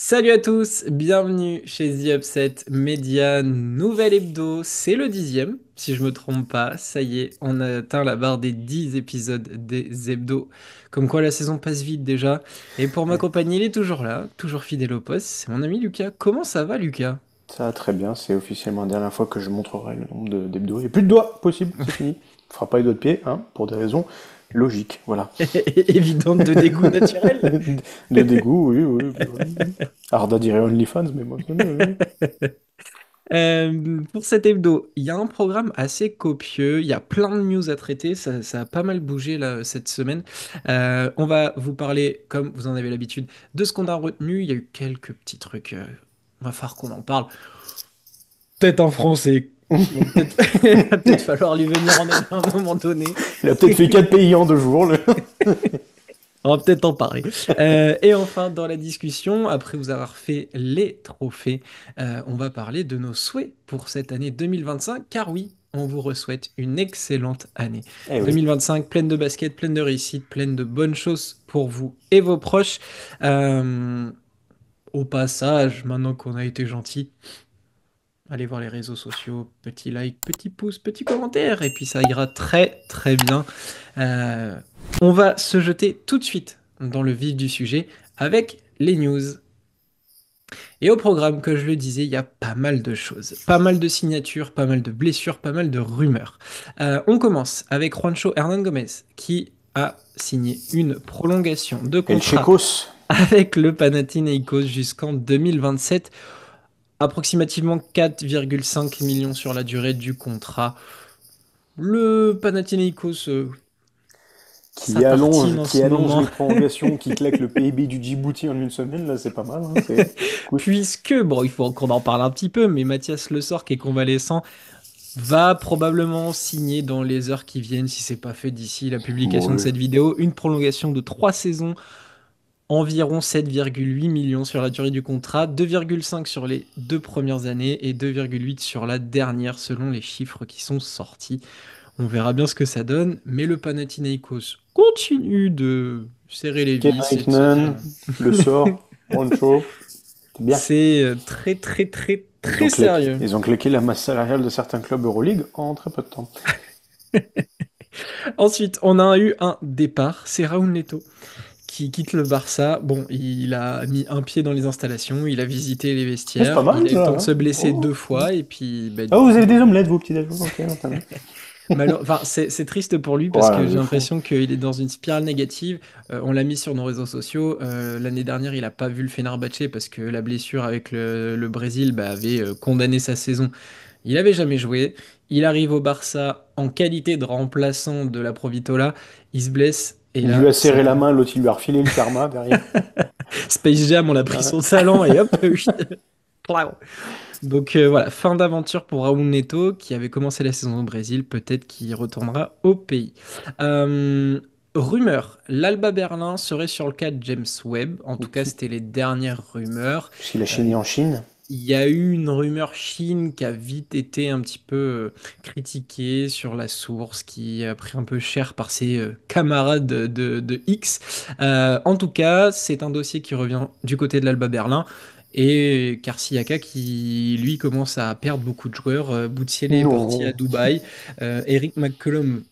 Salut à tous, bienvenue chez The Upset Media, nouvelle hebdo, c'est le 10e, si je me trompe pas, ça y est, on a atteint la barre des 10 épisodes des hebdos, comme quoi la saison passe vite déjà, et pour Ouais. m'accompagner, il est toujours là, toujours fidèle au poste, c'est mon ami Lucas, comment ça va Lucas? Ça va très bien, c'est officiellement la dernière fois que je montrerai le nombre d'hebdos. Il n'y a plus de doigts possible, c'est fini. On fera pas les doigts de pied, hein, pour des raisons logiques, voilà. Évidente de dégoût naturel. De dégoût, oui, oui, oui. Arda dirait OnlyFans, mais moi, oui, oui. Pour cet hebdo, il y a un programme assez copieux, il y a plein de news à traiter, ça a pas mal bougé là, cette semaine. On va vous parler, comme vous en avez l'habitude, de ce qu'on a retenu. Il y a eu quelques petits trucs, va falloir qu'on en parle. Peut-être en français. Il va peut-être va peut-être falloir lui venir en aide à un moment donné. Il a peut-être fait 4 pays en 2 jours, le... On va peut-être en parler. Et enfin, dans la discussion, après vous avoir fait les trophées, on va parler de nos souhaits pour cette année 2025, car oui, on vous souhaite une excellente année. Eh oui. 2025, pleine de basket, pleine de réussite, pleine de bonnes choses pour vous et vos proches. Euh, Au passage, maintenant qu'on a été gentil, allez voir les réseaux sociaux, petit like, petit pouce, petit commentaire, et puis ça ira très très bien. Euh, on va se jeter tout de suite dans le vif du sujet avec les news. Et au programme, que je le disais, il y a pas mal de choses, pas mal de signatures, pas mal de blessures, pas mal de rumeurs. On commence avec Juancho Hernan Gomez qui a signé une prolongation de El contrat Checos, avec le Panathinaikos jusqu'en 2027, approximativement 4,5 millions sur la durée du contrat. Le Panathinaikos, ça tartine en qui ce allonge moment. les prolongations, qui claque le PIB du Djibouti en une semaine, là, c'est pas mal, hein, c'est... Écoute, Puisque, bon, il faut qu'on en parle un petit peu, mais Mathias Le Sort, qui est convalescent, va probablement signer dans les heures qui viennent, si c'est pas fait d'ici la publication de bon, cette vidéo, une prolongation de 3 saisons, environ 7,8 millions sur la durée du contrat, 2,5 sur les 2 premières années et 2,8 sur la dernière, selon les chiffres qui sont sortis. On verra bien ce que ça donne, mais le Panathinaikos continue de serrer les Ken vis et de se dire Eichmann, Le Sort, Rancho, c'est bien. c'est très très très très sérieux. Ils ont claqué la masse salariale de certains clubs Euroleague en très peu de temps. Ensuite, on a eu un départ, c'est Raúl Neto qui quitte le Barça. Bon, il a mis un pied dans les installations, il a visité les Mais c'est pas vestiaires, il mal a eu le ça, temps de hein. se blesser Oh. 2 fois et puis bah, Ah, du vous avez coup, des omelettes, vos petits déjeuners, ok, entendu. Enfin, c'est triste pour lui parce Ouais, que j'ai de fou. l'impression qu'il est dans une spirale négative. On l'a mis sur nos réseaux sociaux. L'année dernière, il n'a pas vu le Fenerbahçe parce que la blessure avec le Brésil bah, avait condamné sa saison. Il n'avait jamais joué. Il arrive au Barça en qualité de remplaçant de la Provitola. Il se blesse et Il lui là, a c'est serré la main, l'autre il lui a refilé le karma derrière. Space Jam, on a pris Ouais. son talent et hop, Clau. Donc voilà, fin d'aventure pour Raúl Neto qui avait commencé la saison au Brésil, peut-être qu'il retournera au pays. Euh, Rumeur, l'Alba Berlin serait sur le cas de James Webb, en tout cas c'était les dernières rumeurs. Puisqu'il a Euh, chigné en Chine. il y a eu une rumeur Chine qui a vite été un petit peu critiquée sur la source, qui a pris un peu cher par ses camarades de X. En tout cas, c'est un dossier qui revient du côté de l'Alba Berlin. Et Karsiaka qui, lui, commence à perdre beaucoup de joueurs. Boutsiele est parti à Non, Dubaï. Eric McCollum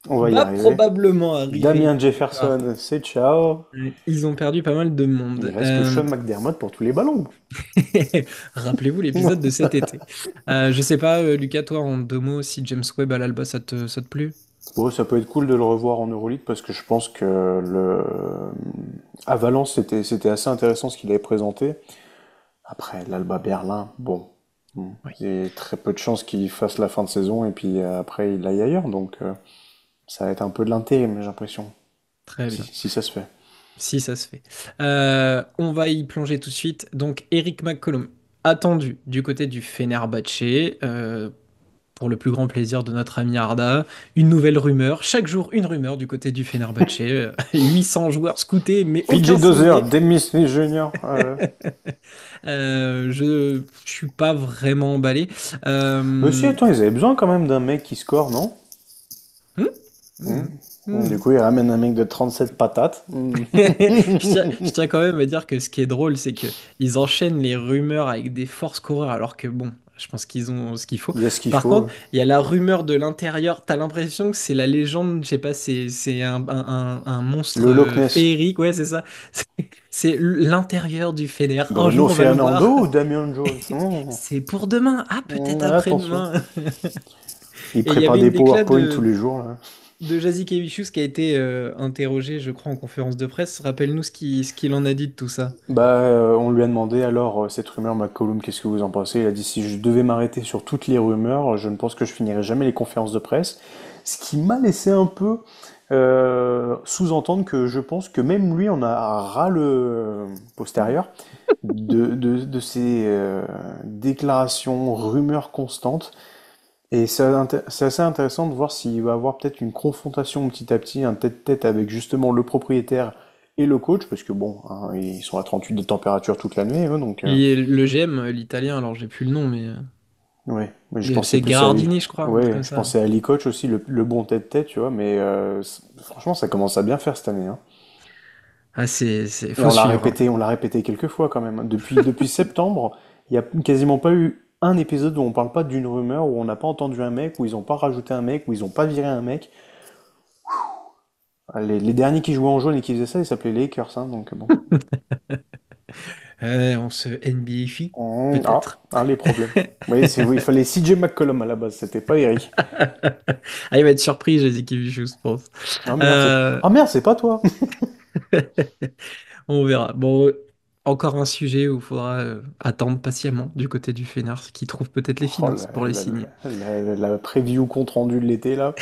on va y va arriver. probablement arriver. Damien Jefferson, c'est ciao. Ils ont perdu pas mal de Il monde. reste que Sean McDermott pour tous les ballons. Rappelez-vous l'épisode de cet été. Je sais pas, Lucas, toi, en 2 mots, si James Webb à l'Alba, ça te plaît? Bon, ça peut être cool de le revoir en Euroleague parce que je pense que à Valence c'était assez intéressant ce qu'il avait présenté. Après l'Alba Berlin, bon, Oui, il y a très peu de chances qu'il fasse la fin de saison et puis après il aille ailleurs. Donc ça va être un peu de l'intérim, j'ai l'impression, très si, bien. si ça se fait. Si ça se fait. On va y plonger tout de suite. Donc, Eric McCollum, attendu du côté du Fenerbahçe, pour le plus grand plaisir de notre ami Arda. Une nouvelle rumeur. Chaque jour, une rumeur du côté du Fenerbahçe. 800 joueurs scoutés, mais PJ aucun Dozier, signé. Demis Smith Jr. Je suis pas vraiment emballé. Mais si, Euh, attends, ils avaient besoin quand même d'un mec qui score, non? hmm Hmm. hmm. Du Hmm. coup, il ramène un mec de 37 patates. Je tiens quand même à dire que ce qui est drôle, c'est que ils enchaînent les rumeurs avec des forces coureurs, alors que bon, je pense qu'ils ont ce qu'il faut. Il y a ce qu'il Par faut. contre, il y a la rumeur de l'intérieur. T'as l'impression que c'est la légende, je sais pas, c'est un monstre Le Loch Ness. féerique, ouais, c'est ça. C'est l'intérieur du Fener. Un Bruno jour, on va le Fernando voir. ou Damien Jones? C'est pour demain. Ah, peut-être Attention. après-demain. Il Et il y prépare avait une des déclat PowerPoint tous les jours, là. de Jazzy Kevichus qui a été interrogé, je crois, en conférence de presse. Rappelle-nous ce qu'il en a dit de tout ça. On lui a demandé alors, cette rumeur McCollum, qu'est-ce que vous en pensez? Il a dit si je devais m'arrêter sur toutes les rumeurs, je ne pense que je finirais jamais les conférences de presse. Ce qui m'a laissé un peu sous-entendre que je pense que même lui en a ras le postérieur de ces déclarations, rumeurs constantes. Et c'est assez intéressant de voir s'il va avoir peut-être une confrontation petit à petit, un tête-tête avec justement le propriétaire et le coach, parce que bon, hein, ils sont à 38 de température toute l'année, eux, donc Et le GM, l'italien, alors j'ai plus le nom, mais ouais. Mais je pensais c'est plus à Ali. Gherardini, je crois, un truc Ouais, comme je ça. pensais à Ali Coach aussi, le bon tête-tête, tu vois, mais franchement, ça commence à bien faire cette année, hein. Ah, c'est Et faut suivre, hein. on l'a répété quelques fois quand même, hein. Depuis septembre, il y a quasiment pas eu un épisode où on parle pas d'une rumeur, où on n'a pas entendu un mec, où ils ont pas rajouté un mec, où ils ont pas viré un mec. Les derniers qui jouaient en jaune et qui faisaient ça, ils s'appelaient les Lakers, hein, donc bon. On se NBAfie, peut-être. Les problèmes. Oui, il fallait CJ McCollum à la base, c'était pas Eric. Ah, il va être surpris, j'ai dit qu'il je pense. Euh, Ah merde, c'est pas toi. on verra. Bon, encore un sujet où il faudra attendre patiemment du côté du Fener, qui trouve peut-être les Oh, finances pour les signer. la preview compte rendu de l'été là,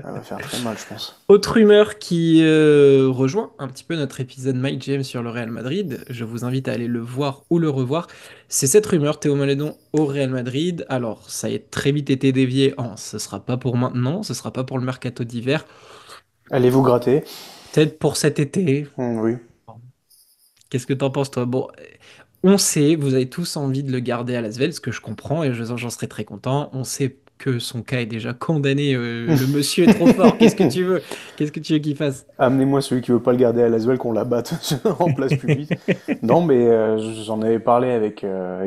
elle va faire très mal, je pense. Autre rumeur qui rejoint un petit peu notre épisode My James sur le Real Madrid, je vous invite à aller le voir ou le revoir, c'est cette rumeur Théo Maledon au Real Madrid. Alors, ça a très vite été dévié en ce sera pas pour maintenant, ce sera pas pour le mercato d'hiver, Allez-vous gratter? peut-être pour cet été. Oui. Qu'est-ce que t'en penses toi? Bon, on sait, vous avez tous envie de le garder à Lasvel, ce que je comprends et j'en serais très content. On sait que son cas est déjà condamné, le monsieur est trop fort, qu'est-ce que tu veux? Qu'est-ce que tu veux qu'il fasse? Amenez-moi celui qui veut pas le garder à Laswell qu'on l'abatte en place publique. Non, mais j'en avais parlé avec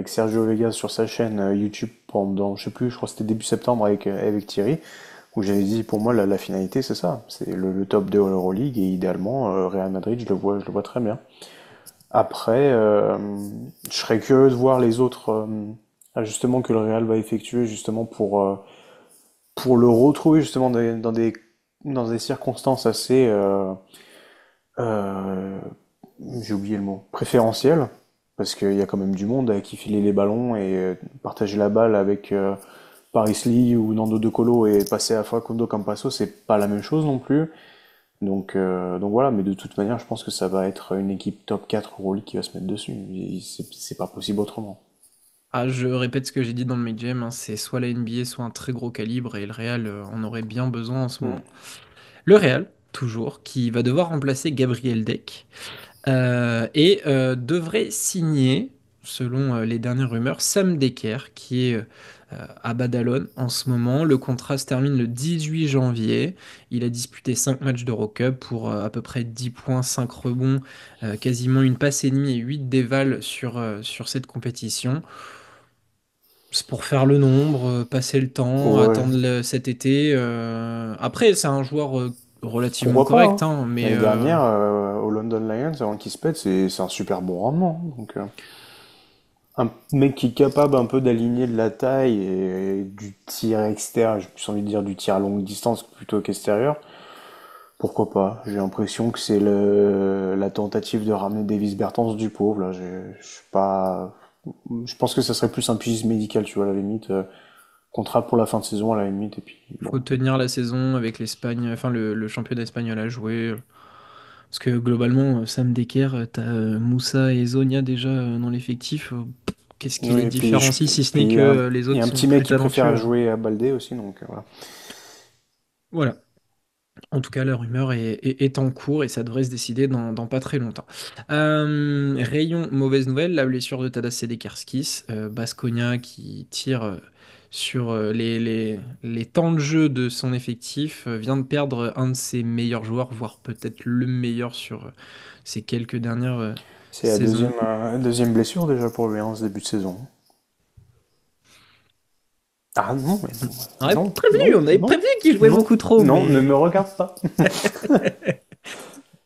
Sergio Vega sur sa chaîne YouTube pendant, je sais plus, je crois que c'était début septembre avec Thierry, où j'avais dit pour moi la finalité c'est ça, c'est le top 2 Euroleague et idéalement Real Madrid, je le vois très bien. Après, je serais curieux de voir les autres ajustements que le Real va effectuer justement pour le retrouver justement dans des circonstances assez euh, j'ai oublié le mot, préférentielles, parce qu'il y a quand même du monde à qui filer les ballons et partager la balle avec Paris Lee ou Nando De Colo et passer à Facundo Campasso, c'est pas la même chose non plus. Donc voilà, mais de toute manière, je pense que ça va être une équipe top 4 Euroleague qui va se mettre dessus. C'est pas possible autrement. Ah, je répète ce que j'ai dit dans le Mid Game, hein, c'est soit la NBA, soit un très gros calibre, et le Real en aurait bien besoin en ce Hmm. moment. Le Real, toujours, qui va devoir remplacer Gabriel Deck, et devrait signer, selon les dernières rumeurs, Sam Dekker, qui est à Badalone en ce moment. Le contrat se termine le 18 janvier. Il a disputé 5 matchs d'Eurocup pour à peu près 10 points, 5 rebonds, quasiment une passe et demie et 8 dévals sur cette compétition. C'est pour faire le nombre, passer le temps, Ouais, attendre cet été. Après, c'est un joueur relativement pourquoi pas, correct, hein. hein, mais L'année dernière, au London Lions, avant qu'il se pète, c'est un super bon rendement, hein. Un mec qui est capable un peu d'aligner de la taille et du tir extérieur, j'ai plus envie de dire du tir à longue distance plutôt qu'extérieur, pourquoi pas? J'ai l'impression que c'est la tentative de ramener Davis Bertans du pauvre, là. Je suis pas, je pense que ça serait plus un pigisme médical, tu vois, à la limite. Contrat pour la fin de saison, à la limite, et puis bon. faut tenir la saison avec l'Espagne, enfin le championnat espagnol à jouer. Parce que globalement, Sam Dekker, t'as Moussa et Zonia déjà dans l'effectif. Qu'est-ce qui les Oui, et puis, différencie si ce puis n'est que les il y autres a un sont petit mec plus qui préfère talentueux? jouer à Baldé aussi, donc voilà. Voilà. En tout cas, la rumeur est en cours et ça devrait se décider dans pas très longtemps. Rayon, mauvaise nouvelle, la blessure de Tadas Sedekerskis, Baskonia qui tire sur les temps de jeu de son effectif, vient de perdre un de ses meilleurs joueurs, voire peut-être le meilleur sur ces quelques dernières C'est la saisons. deuxième blessure déjà pour lui en ce début de saison. Ah non, mais On avait non, prévenu, non, on avait non, prévenu qu'il jouait non, beaucoup trop, non, ne mais me regarde pas.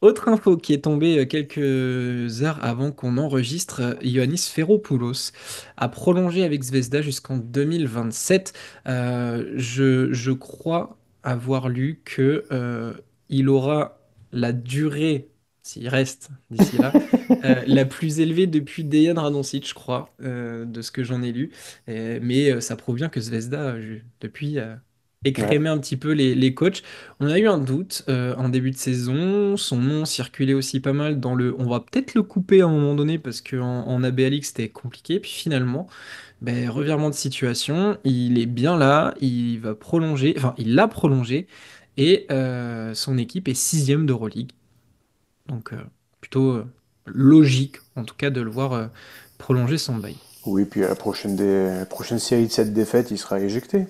autre info qui est tombée quelques heures avant qu'on enregistre, Ioannis Ferropoulos a prolongé avec Zvezda jusqu'en 2027. Je crois avoir lu que il aura la durée, s'il reste d'ici là, la plus élevée depuis Dejan Radonjic, je crois, de ce que j'en ai lu. Mais ça prouve bien que Zvezda, depuis, Ouais. écrémait un petit peu les coachs. On a eu un doute en début de saison. Son nom circulait aussi pas mal dans le. On va peut-être le couper à un moment donné parce qu'en ABA League c'était compliqué. Puis finalement, ben, revirement de situation. Il est bien là. Il va prolonger. Enfin, il l'a prolongé. Et son équipe est sixième d'Euroleague. Donc plutôt logique, en tout cas, de le voir prolonger son bail. Oui, puis à la prochaine série de 7 défaites, il sera éjecté.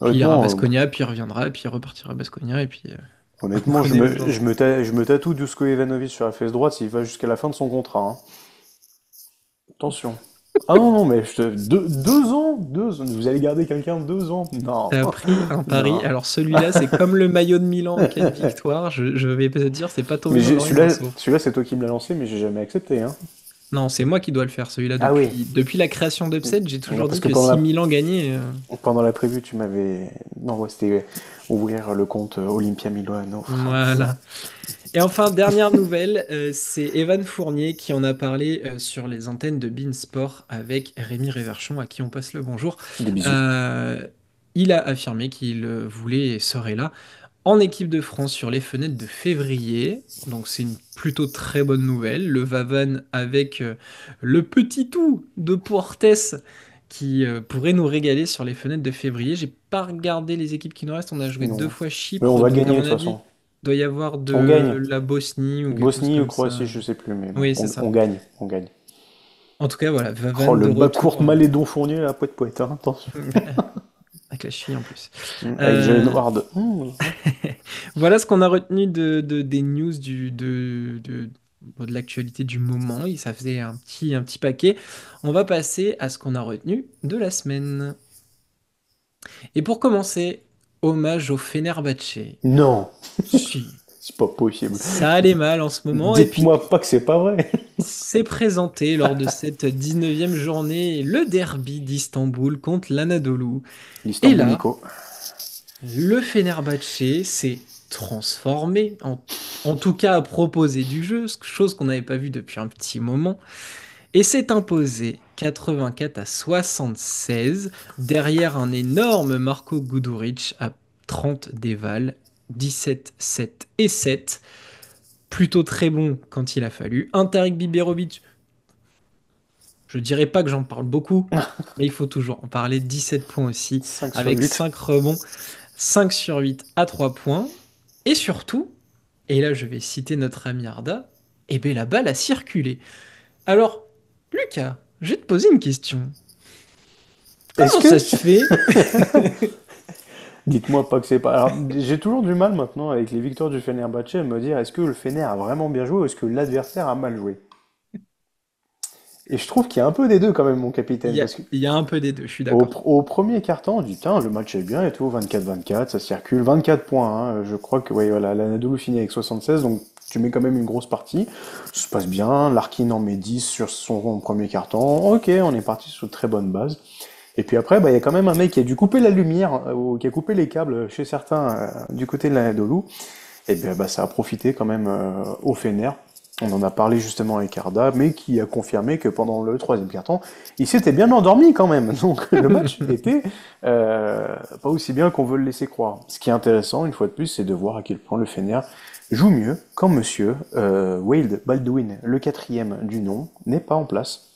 Puis il ira à Honnêtement, Baskonia, puis il reviendra, et puis il repartira à Baskonia, et puis on honnêtement, connaît le genre. je me tatoue Dusko Ivanovic sur la fesse droite s'il va jusqu'à la fin de son contrat, hein. Attention. Ah non, non, mais 2 ans, 2 ans, vous allez garder quelqu'un 2 ans? Non, T'as pris un pari. non. Alors celui-là, c'est comme le maillot de Milan en cas de victoire. Je vais te dire, c'est pas Mais tombé dans l'oreille d'un sourd. celui-là, c'est toi qui me l'as lancé, mais j'ai jamais accepté, hein. Non, c'est moi qui dois le faire, celui-là. Ah oui. Depuis la création d'Upset, j'ai Non, toujours parce dit que que si Milan gagnait. pendant la prévue, tu m'avais. Non, ouais, c'était ouvrir le compte Olympia Milano. Voilà. Et enfin, dernière nouvelle, c'est Evan Fournier qui en a parlé sur les antennes de Beansport avec Rémi Réverchon, à qui on passe le bonjour. Des bisous. Euh, il a affirmé qu'il voulait et serait là en équipe de France sur les fenêtres de février. Donc c'est une plutôt très bonne nouvelle. Le Vavan avec le petit tout de Portes qui pourrait nous régaler sur les fenêtres de février. J'ai pas regardé les équipes qui nous restent. On a joué deux Non. fois Mais on Chypre, va donc à gagner de mon toute avis, façon. il doit y avoir On gagne. de la Bosnie ou quelque chose Bosnie ou comme ça. Croatie, je sais plus, mais bon, Oui, c'est ça. on gagne. On gagne. En tout cas, voilà, Oh, Vavan le de bas courte retour Malédon Fournier, la poète poète, hein, attention. avec la cheville en plus. Avec Jalen Euh, Ward. Voilà ce qu'on a retenu des news bon, de l'actualité du moment. Et ça faisait un petit paquet. On va passer à ce qu'on a retenu de la semaine. Et pour commencer, hommage au Fenerbahçe. Non, Si, c'est pas possible. ça allait mal en ce moment. Et puis, Dites-moi pas que c'est pas vrai. s'est présenté lors de cette 19e journée le derby d'Istanbul contre l'Anadolu. Et L'Istanbul là, Nico. le Fenerbahçe s'est transformé, en tout cas à proposer du jeu, chose qu'on n'avait pas vue depuis un petit moment, et s'est imposé 84-76 derrière un énorme Marco Guduric à 30 dévals, 17, 7 et 7. Plutôt très bon quand il a fallu. Un Tarik Biberovic, je dirais pas que j'en parle beaucoup, mais il faut toujours en parler. 17 points aussi, 5 sur avec 8. 5 rebonds, 5 sur 8 à 3 points. Et surtout, et là je vais citer notre ami Arda, eh bien la balle a circulé. Alors, Lucas, je vais te poser une question. Est-ce Comment que... ça se fait? Dites-moi pas que c'est pas... Alors, j'ai toujours du mal maintenant avec les victoires du Fenerbahçe à me dire est-ce que le Fener a vraiment bien joué ou est-ce que l'adversaire a mal joué? Et je trouve qu'il y a un peu des deux quand même, mon capitaine, parce que Il y a un peu des deux, je suis d'accord. au premier quart-temps, on dit, tiens, le match est bien et tout, 24-24, ça circule, 24 points, hein. Je crois que, ouais, voilà, l'Anadolu finit avec 76, donc tu mets quand même une grosse partie. Ça se passe bien, Larkin en met 10 sur son premier quart-temps. Ok, on est parti sur de très bonne base. Et puis après, bah, il y a quand même un mec qui a dû couper la lumière, ou qui a coupé les câbles chez certains du côté de l'Anadolu. Et bien, bah, ça a profité quand même au Fener. On en a parlé justement avec Arda, mais qui a confirmé que pendant le troisième quart-temps, il s'était bien endormi quand même. Donc le match était pas aussi bien qu'on veut le laisser croire. Ce qui est intéressant, une fois de plus, c'est de voir à quel point le Fener joue mieux quand monsieur Wade Baldwin, le quatrième du nom, n'est pas en place.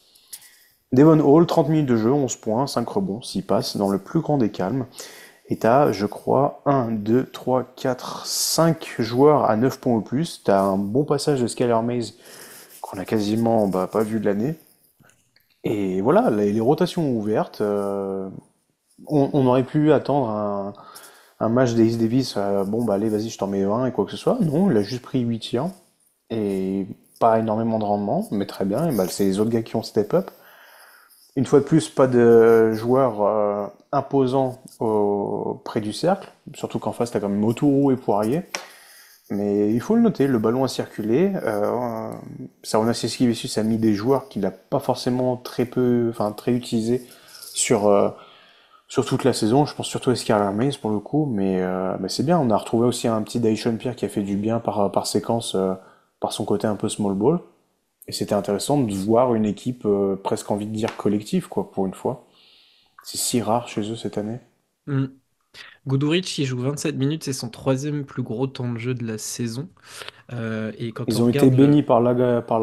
Devon Hall, 30 minutes de jeu, 11 points, 5 rebonds, 6 passes, dans le plus grand des calmes. Et t'as, je crois, 1, 2, 3, 4, 5 joueurs à 9 points ou plus. T'as un bon passage de Skylar Mays qu'on a quasiment pas vu de l'année. Et voilà, les rotations ouvertes. On aurait pu attendre un match d'Ace Davis, bon bah allez vas-y je t'en mets 20 et quoi que ce soit. Non, il a juste pris 8 tirs et pas énormément de rendement, mais très bien, et bah, c'est les autres gars qui ont step up. Une fois de plus, pas de joueurs imposants près du cercle, surtout qu'en face t'as quand même Autourou et Poirier. Mais il faut le noter, le ballon a circulé. Sarunas Jasikevičius a mis des joueurs qu'il n'a pas forcément très peu, enfin très utilisés sur sur toute la saison. Je pense surtout à Skylar Mays pour le coup, mais c'est bien. On a retrouvé aussi un petit Dyson Pierre qui a fait du bien par séquence, par son côté un peu small ball. Et c'était intéressant de voir une équipe presque envie de dire collective, quoi, pour une fois. C'est si rare chez eux cette année. Hmm. Guduric, il joue 27 minutes, c'est son troisième plus gros temps de jeu de la saison. Et quand on Ils ont été regarde bénis par la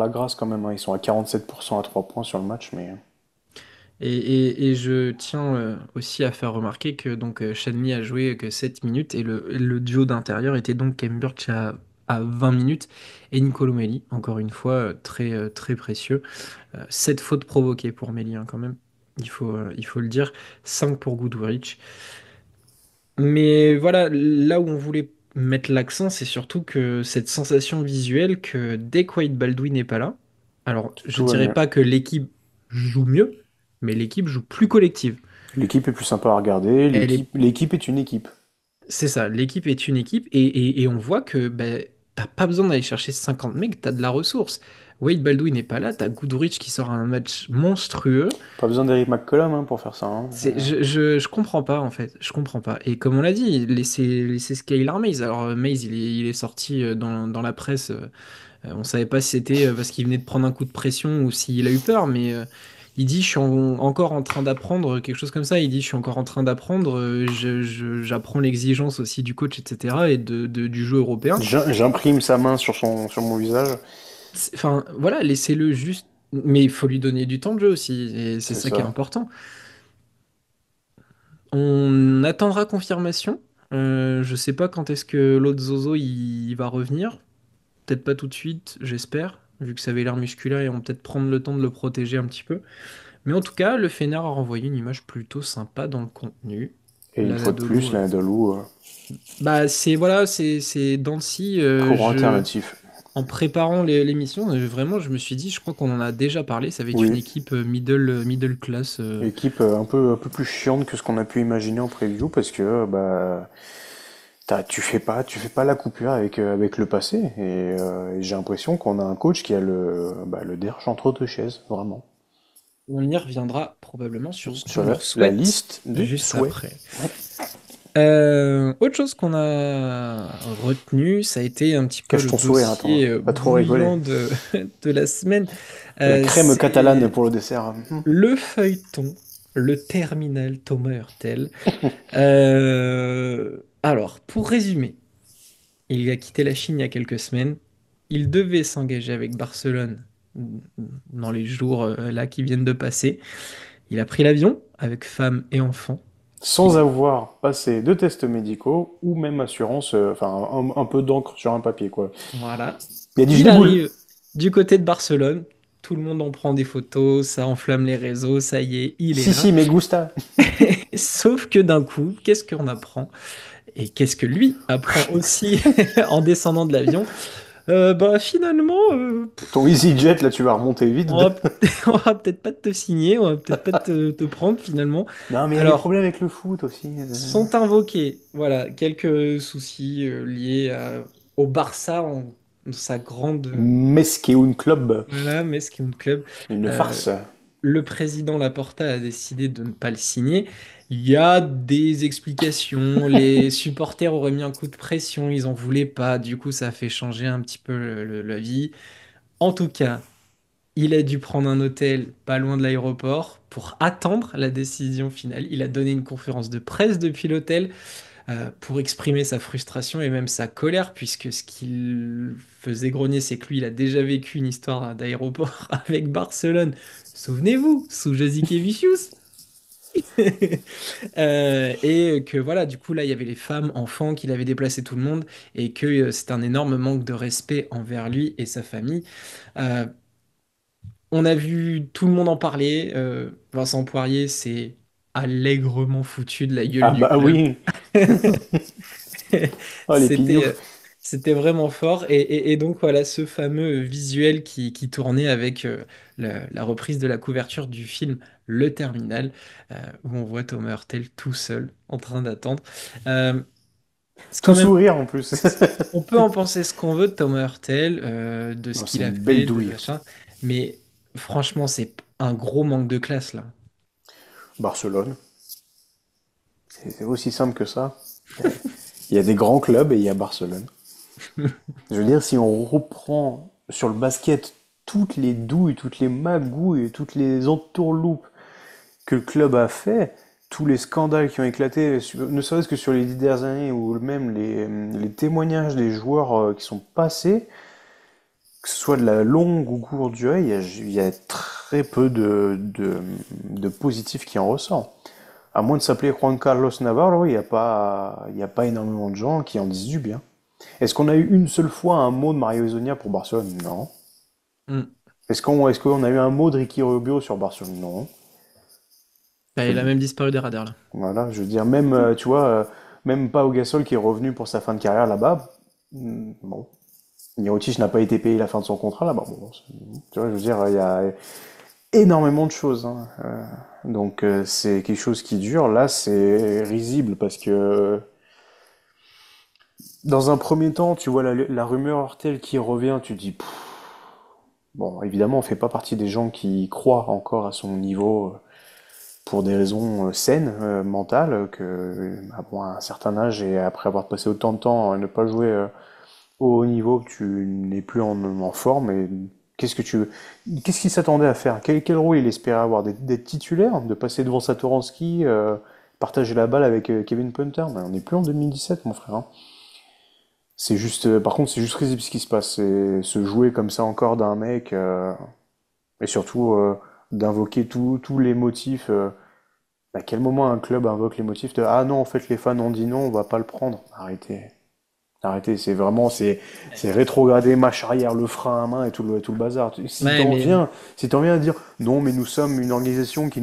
grâce quand même, hein. Ils sont à 47% à 3 points sur le match, mais et je tiens aussi à faire remarquer que donc Shanley a joué que 7 minutes et le duo d'intérieur était donc Khem Birch à 20 minutes et Nicolo Melli, encore une fois, très précieux. 7 fautes provoquées pour Melli hein, quand même, il faut le dire. 5 pour Guduric. Mais voilà, là où on voulait mettre l'accent, c'est surtout que cette sensation visuelle que dès que Wade Baldwin n'est pas là, alors je tout va dirais mieux. pas que l'équipe joue mieux, mais l'équipe joue plus collective. L'équipe est plus sympa à regarder, Elle est, l'équipe est une équipe. c'est ça, l'équipe est une équipe et on voit que ben, t'as pas besoin d'aller chercher 50 mecs, t'as de la ressource. Wade Baldwin n'est pas là, t'as Goodrich qui sort un match monstrueux. Pas besoin d'Eric McCollum hein, pour faire ça, hein. Je comprends pas en fait, je comprends pas. Et comme on l'a dit, laissez Skylar Mays. Alors Mays, il est sorti dans la presse, on savait pas si c'était parce qu'il venait de prendre un coup de pression ou s'il a eu peur, mais il dit encore en train d'apprendre, quelque chose comme ça. Il dit je suis encore en train d'apprendre, j'apprends l'exigence aussi du coach, etc. et du jeu européen. J'imprime sa main sur mon visage. Enfin voilà, laissez-le juste, mais il faut lui donner du temps de jeu aussi, et c'est C'est ça qui est ça. important. On attendra confirmation. Je sais pas quand est-ce que l'autre Zozo il va revenir. Peut-être pas tout de suite, j'espère, vu que ça avait l'air musculaire et on va peut-être prendre le temps de le protéger un petit peu. Mais en tout cas, le Fener a renvoyé une image plutôt sympa dans le contenu. Et une fois de L'Anadolu, plus, l'Anadolu, bah c'est voilà, c'est Dancy. courant alternatif. En préparant l'émission, vraiment, je me suis dit, je crois qu'on en a déjà parlé. Ça va être une Oui, équipe middle class. équipe un peu plus chiante que ce qu'on a pu imaginer en preview parce que bah tu fais pas la coupure avec le passé et j'ai l'impression qu'on a un coach qui a le derche entre deux chaises, vraiment. On y reviendra probablement sur ce qu'on Sur leur la souhaite liste de juste souhaits. après. Ouais. Autre chose qu'on a retenu, ça a été un petit peu Cache le ton sourire, attends, dossier pas trop rigoler. bouillant de la semaine. La crème catalane C'est pour le dessert. le feuilleton, le terminal Thomas Hurtel. Alors, pour résumer, il a quitté la Chine il y a quelques semaines. Il devait s'engager avec Barcelone dans les jours là qui viennent de passer. Il a pris l'avion avec femme et enfant. Sans avoir passé de tests médicaux ou même assurance, enfin un peu d'encre sur un papier, quoi. Voilà. Il y a du Il gigoul. arrive du côté de Barcelone. Tout le monde en prend des photos, ça enflamme les réseaux, ça y est, il est Si, là. si, me gusta. Sauf que d'un coup, qu'est-ce qu'on apprend? Et qu'est-ce que lui apprend aussi en descendant de l'avion? Bah finalement, Ton EasyJet, là, tu vas remonter vite. on va, on va peut-être pas te signer, on va peut-être pas te prendre finalement. Non, mais il y a des Alors, problèmes avec le foot aussi. sont invoqués, voilà, quelques soucis liés au Barça en sa grande, Mesqueun Club. voilà, Mesquite Club. Une Euh, farce. le président Laporta a décidé de ne pas le signer. Il y a des explications. Les supporters auraient mis un coup de pression, ils en voulaient pas. Du coup, ça a fait changer un petit peu la vie. En tout cas, il a dû prendre un hôtel pas loin de l'aéroport pour attendre la décision finale. Il a donné une conférence de presse depuis l'hôtel pour exprimer sa frustration et même sa colère, puisque ce qu'il faisait grogner, c'est que lui, il a déjà vécu une histoire d'aéroport avec Barcelone. Souvenez-vous, sous Jasikevičius. Et que voilà, du coup, là, il y avait les femmes, enfants, qu'il avait déplacé tout le monde, et que c'est un énorme manque de respect envers lui et sa famille. Euh, on a vu tout le monde en parler. Vincent Poirier, c'est allègrement foutu de la gueule Ah du bah club. oui. Oh les pignons. C'était, c'était vraiment fort. Et donc voilà, ce fameux visuel qui tournait avec la reprise de la couverture du film Le Terminal, où on voit Thomas Hurtel tout seul en train d'attendre. Euh, c'est Tout quand même, sourire en plus. on peut en penser ce qu'on veut de Thomas Hurtel, de ce Non, c'est qu'il a une belle fait, de douille. machin, mais franchement, c'est un gros manque de classe là. Barcelone. C'est aussi simple que ça. Il y a des grands clubs et il y a Barcelone. Je veux dire, si on reprend sur le basket toutes les douilles, toutes les magouilles, toutes les entourloupes que le club a fait, tous les scandales qui ont éclaté, ne serait-ce que sur les 10 dernières années, ou même les témoignages des joueurs qui sont passés, que ce soit de la longue ou courte durée, il y a très peu de positifs qui en ressort. À moins de s'appeler Juan Carlos Navarro, il y a pas énormément de gens qui en disent du bien. Est-ce qu'on a eu une seule fois un mot de Mario Hezonja pour Barcelone? Non. Hmm. Est-ce qu'on a eu un mot de Ricky Rubio sur Barcelone? Non. Bah, il a même disparu des radars là. Voilà, je veux dire, même, tu vois, même Pau Gasol qui est revenu pour sa fin de carrière là-bas, bon. Mirotic n'a pas été payé la fin de son contrat là-bas. Bon, tu vois, je veux dire, il y a énormément de choses, hein. Donc c'est quelque chose qui dure. Là, c'est risible parce que dans un premier temps, tu vois la rumeur Hortel qui revient, tu te dis, pff, bon, évidemment, on fait pas partie des gens qui croient encore à son niveau pour des raisons saines, mentales, bon, à un certain âge et après avoir passé autant de temps à ne pas jouer au haut niveau, tu n'es plus en forme. Et qu'est-ce qu'il s'attendait à faire? Quel rôle il espérait avoir? D'être titulaire, de passer devant Satoransky, partager la balle avec Kevin Punter? Ben, on n'est plus en 2017, mon frère, hein. C'est juste, par contre, c'est juste risible ce qui se passe. C'est se jouer comme ça encore d'un mec, et surtout d'invoquer tous les motifs. À quel moment un club invoque les motifs de ah non, en fait, les fans ont dit non, on va pas le prendre. Arrêtez. Arrêtez, c'est vraiment, c'est rétrogradé, marche arrière, le frein à main et tout le bazar. Si Ouais, t'en mais viens, si t'en viens à dire non, mais nous sommes une organisation qui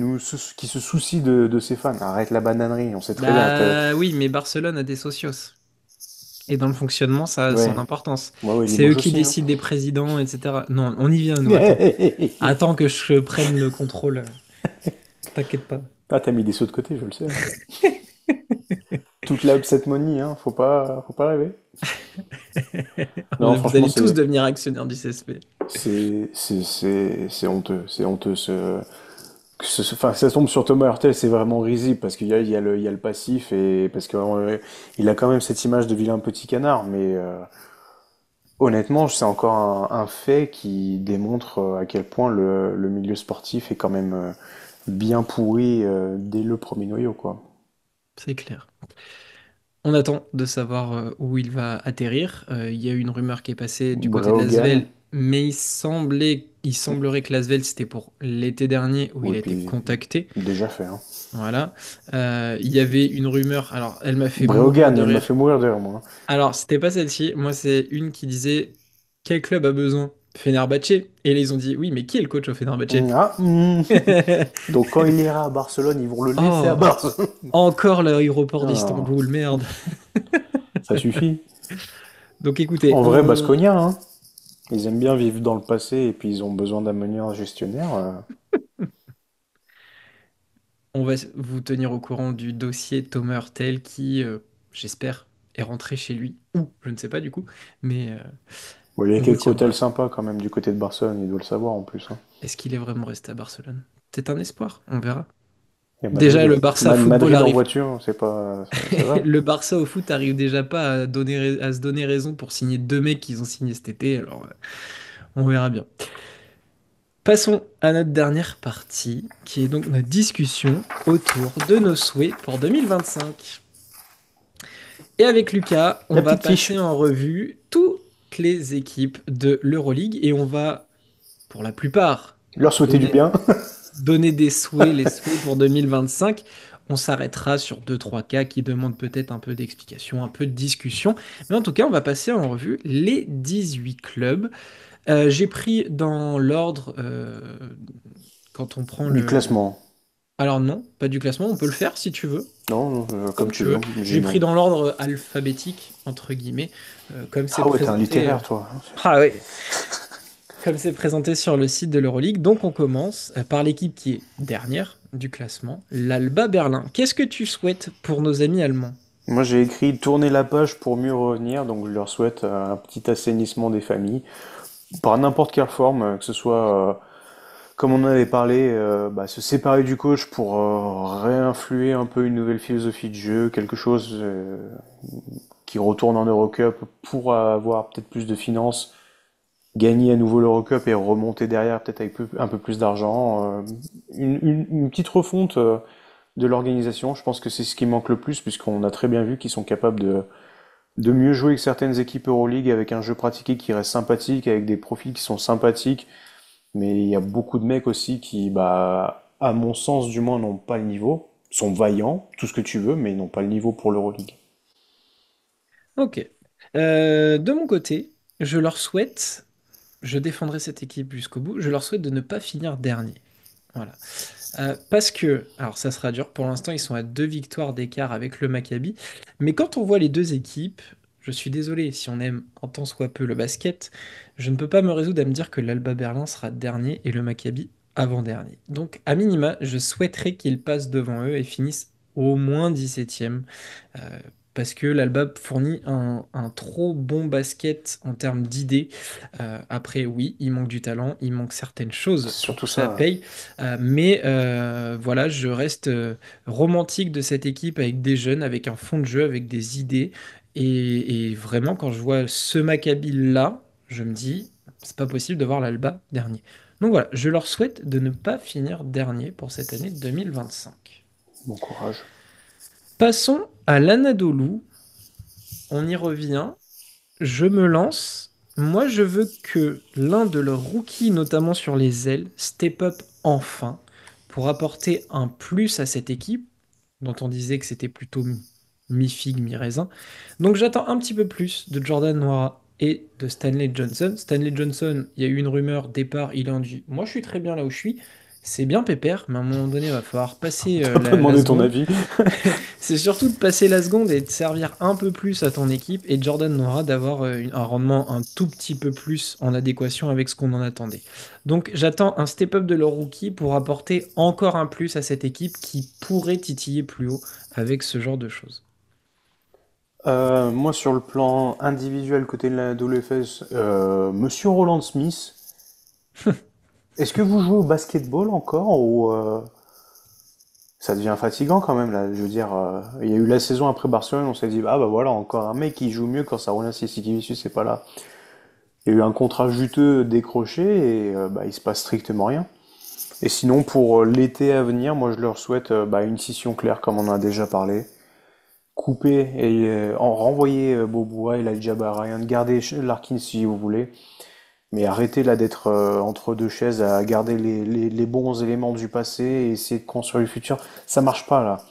se soucie de ses fans, arrête la bananerie, on sait très bien. bah oui, mais Barcelone a des socios. Et dans le fonctionnement, ça a son Ouais, importance. ouais, ouais, C'est eux Limoges qui aussi, hein. décident des présidents, etc. Non, on y vient, nous. Attends. Attends que je prenne le contrôle. T'inquiète pas. Ah, t'as mis des sous de côté, je le sais, hein. Toute la upset money, hein, faut pas rêver. Non, Vous franchement, allez tous c'est, devenir actionnaires du CSP. c'est honteux, c'est honteux enfin, ça tombe sur Thomas Hurtel, c'est vraiment risible parce qu'il y a le passif et parce qu'il a quand même cette image de vilain petit canard, mais honnêtement, c'est encore un fait qui démontre à quel point le milieu sportif est quand même bien pourri dès le premier noyau, quoi. C'est clair. On attend de savoir où il va atterrir. Il y a eu une rumeur qui est passée du côté de Breogan, l'Asvel, mais il semblerait que l'Asvel, c'était pour l'été dernier où il oui, a été puis contacté. déjà fait, hein. Voilà. Il y avait une rumeur, alors elle m'a fait mourir Breogan, de elle m'a rire. fait mourir de rire, moi. Alors, c'était pas celle-ci. Moi, c'est une qui disait quel club a besoin? Fenerbahçe. Et là, ils ont dit oui, mais qui est le coach au Fenerbahçe? Ah, donc quand il ira à Barcelone, ils vont le laisser à Oh, Barcelone. encore l'aéroport Ah, d'Istanbul, merde. ça suffit. Donc écoutez, En vrai, Basconia, hein. Ils aiment bien vivre dans le passé et puis ils ont besoin d'amener un gestionnaire. on va vous tenir au courant du dossier Thomas Hurtel qui, j'espère, est rentré chez lui. Ou, je ne sais pas du coup, mais Bon, il y a on vous quelques hôtels tiendra. sympas quand même du côté de Barcelone, il doit le savoir en plus, hein. Est-ce qu'il est vraiment resté à Barcelone? C'est un espoir, on verra. Il y a Déjà, Madrid. le Barça football Madrid en arrive. voiture, c'est pas, ça va. Le Barça au foot arrive déjà pas à se donner raison pour signer deux mecs qu'ils ont signés cet été, alors on verra bien. Passons à notre dernière partie, qui est donc notre discussion autour de nos souhaits pour 2025. Et avec Lucas, on La va petite passer fiche. en revue toutes les équipes de l'Euroleague et on va, pour la plupart, Leur souhaiter du donner, bien. donner des souhaits, les souhaits pour 2025. On s'arrêtera sur deux trois cas qui demandent peut-être un peu d'explication, un peu de discussion. Mais en tout cas, on va passer en revue les 18 clubs. J'ai pris dans l'ordre, quand on prend Du classement. Alors non, pas du classement, on peut le faire si tu veux, Non, non, comme comme tu tu veux. veux. J'ai J'ai pris non. dans l'ordre alphabétique, entre guillemets, comme c'est Ah ouais, t'es un présenté. littéraire, toi. Ah oui, comme c'est présenté sur le site de l'Euroleague. Donc on commence par l'équipe qui est dernière du classement, l'Alba Berlin. Qu'est-ce que tu souhaites pour nos amis allemands? Moi, j'ai écrit tourner la page pour mieux revenir, donc je leur souhaite un petit assainissement des familles, par n'importe quelle forme, que ce soit, comme on en avait parlé, se séparer du coach pour réinfluer un peu une nouvelle philosophie de jeu, quelque chose qui retourne en Eurocup pour avoir peut-être plus de finances, gagner à nouveau l'Eurocup et remonter derrière peut-être avec un peu plus d'argent. Une petite refonte de l'organisation, je pense que c'est ce qui manque le plus, puisqu'on a très bien vu qu'ils sont capables de mieux jouer que certaines équipes Euroleague avec un jeu pratiqué qui reste sympathique, avec des profils qui sont sympathiques, mais il y a beaucoup de mecs aussi qui, à mon sens du moins, n'ont pas le niveau, sont vaillants, tout ce que tu veux, mais n'ont pas le niveau pour l'Euroleague. Ok. De mon côté, je leur souhaite, je défendrai cette équipe jusqu'au bout, je leur souhaite de ne pas finir dernier. Voilà. Parce que, alors ça sera dur, pour l'instant ils sont à 2 victoires d'écart avec le Maccabi, mais quand on voit les deux équipes, je suis désolé, si on aime en tant soit peu le basket, je ne peux pas me résoudre à me dire que l'Alba Berlin sera dernier et le Maccabi avant-dernier. Donc à minima, je souhaiterais qu'ils passent devant eux et finissent au moins 17e. euh, Parce que l'Alba fournit un trop bon basket en termes d'idées. Après, oui, il manque du talent, il manque certaines choses C'est pour surtout que ça ça. paye. Mais voilà, je reste romantique de cette équipe avec des jeunes, avec un fond de jeu, avec des idées. Et vraiment, quand je vois ce Maccabi là, je me dis, c'est pas possible de voir l'Alba dernier. Donc voilà, je leur souhaite de ne pas finir dernier pour cette année 2025. Bon courage. Passons à l'Anadolu. On y revient. Je me lance. Moi, je veux que l'un de leurs rookies, notamment sur les ailes, step up enfin pour apporter un plus à cette équipe, dont on disait que c'était plutôt mi-figue, mi-raisin. Donc j'attends un petit peu plus de Jordan Noira et de Stanley Johnson. Stanley Johnson, il y a eu une rumeur départ, il en dit, moi je suis très bien là où je suis. C'est bien pépère, mais à un moment donné, il va falloir passer T'as pas la demandé ton seconde. avis? C'est surtout de passer la seconde et de servir un peu plus à ton équipe et Jordan Nora d'avoir un rendement un tout petit peu plus en adéquation avec ce qu'on en attendait. Donc j'attends un step-up de leur rookie pour apporter encore un plus à cette équipe qui pourrait titiller plus haut avec ce genre de choses. Moi, sur le plan individuel côté de la WFS, Monsieur Roland Smith, est-ce que vous jouez au basketball encore ou ça devient fatigant quand même là? Je veux dire, il y a eu la saison après Barcelone, on s'est dit ah bah voilà encore un mec qui joue mieux quand ça roule si Vinicius c'est pas là. Il y a eu un contrat juteux décroché et il se passe strictement rien. Et sinon pour l'été à venir, moi je leur souhaite une scission claire comme on en a déjà parlé. Couper et en renvoyer Bobois et la Jabba Ryan, garder Larkin si vous voulez. Mais arrêtez là d'être entre deux chaises à garder les bons éléments du passé et essayer de construire le futur. Ça marche pas là.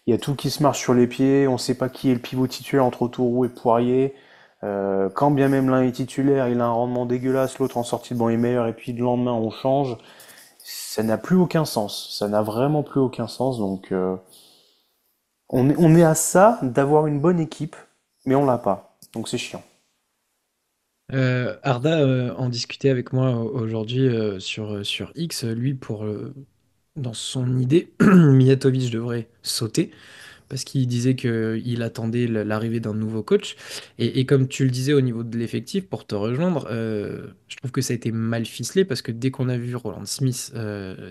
Il y a tout qui se marche sur les pieds, on sait pas qui est le pivot titulaire entre Autourou et Poirier. Quand bien même l'un est titulaire, il a un rendement dégueulasse, l'autre en sortie de banc est meilleur, et puis le lendemain on change. Ça n'a plus aucun sens. Ça n'a vraiment plus aucun sens. Donc on est à ça d'avoir une bonne équipe, mais on l'a pas. Donc c'est chiant. Arda en discutait avec moi aujourd'hui sur X. Lui, dans son idée, Mijatovic devrait sauter. Parce qu'il disait qu'il attendait l'arrivée d'un nouveau coach. Et comme tu le disais au niveau de l'effectif, pour te rejoindre, je trouve que ça a été mal ficelé parce que dès qu'on a vu Roland Smith